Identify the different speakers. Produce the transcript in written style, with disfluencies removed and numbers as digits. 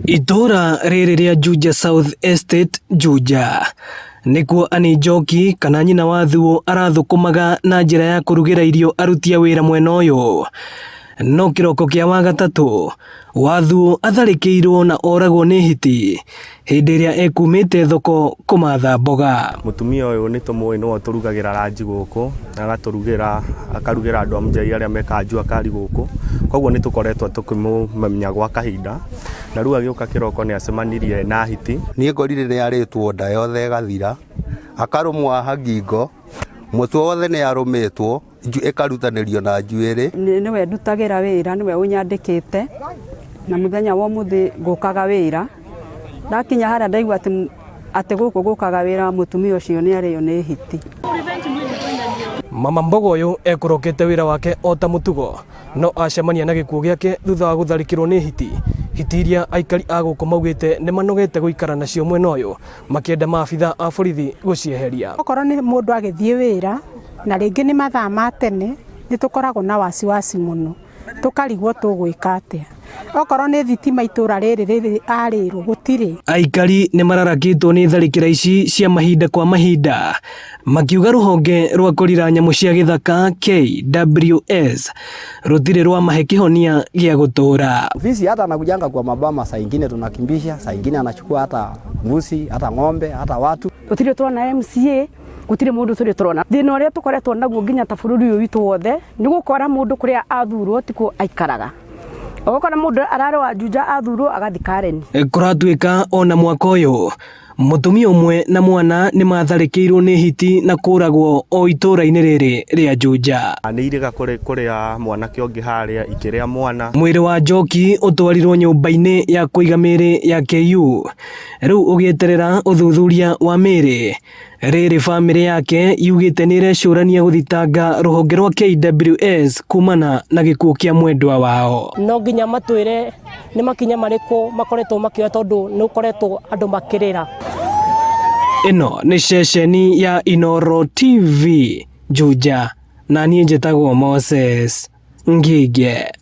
Speaker 1: Itura riri ria Juja South Estate Juja nikuo Annie Njoki kana nyina wa Thuo arathukumaga na njira ya kurugira irio aruti a wira mwena uyu. No kiroko kia wagatatu wa Thuo atharikirwo na oragwo ni hiti hindi ria ekumite thoko kumatha mboga.
Speaker 2: Mutumia uyu ni tumwe no turugagira ranji guku agaturugira akarugira andu amjai aria mekanju akari guku koguo ni tukoretwo tukimumenya gwa kahinda na riu agioka kiroko ni acemanirie na hiti
Speaker 3: ni ngorire ni aritwo nda yothe gathira akarumwa hagingo mutwe wothe ni arumitwo ikarutanirio na njuiri
Speaker 4: niwe ndutagira wira niwe unyandikite na muthenya wa muthi ngukaga wira ndakinya haria ndaigua ati guku gukaga wira mutumia ucio ni ario ni hiti.
Speaker 1: Mama mboga uyu ekurokete wira wake ota mutugo no acemania na gikuo giake thutha wa gutharikirwo ni hiti iria aikari aguku maugite ni manogete guikara nacio mwena uyu makienda maabitha a borithi gucieheria.
Speaker 5: Okorwo ni mundu agithie wira na ringi ni mathaa ma tene ni tukoragwo na wasiwasi muno tukarigwo tugwika atia. Okorwo ni thitima itura riri arirwo gutiri.
Speaker 1: Aikari ni mararakitwo ni tharikira ici cia mahinda kwa mahinda makiuga ruhonge rwa kurira nyamu cia githaka KWS rutire rwa mahe kihonia gia gutura.
Speaker 6: Ofisi hata anakujanga kwa mabama, saa ingine tunakimbisha, saa ingine anachukua hata mbuzi, hata ng'ombe, hata watu.
Speaker 4: Tutire tuona MCA gutire mundu turi turona thina uria tukoretwo naguo nginya ta bururi uyu witu wothe ni gukora mundu kuria athurwo tiko aikaraga. Ogokora mundu arare wa Juja athurwo agathikareni.
Speaker 1: Kuratuika ona mwaka uyu mutumia umwe na mwana ni matharikirwo ni hiti na kuragwo o itura-ini riri ria Juja.
Speaker 2: Ni iriga kuria mwana kiongi haria ikiria mwana.
Speaker 1: Mwiri wa Njoki utwarirwo nyumba-ini ya kuiga miri ya KU riu ugieterera uthuthuria wa miri. Riri family yake yugite ni recurania guthitanga ruhonge rwa KWS kumana na gikuo kia mwendwa wao.
Speaker 7: No nginya matwire ni makinya mariko makoretwo makioya tondu ni ukoretwo andu makirira.
Speaker 1: Ino ni ceceni ya Inooro TV Juja na nie njitagwo Moses Ngige.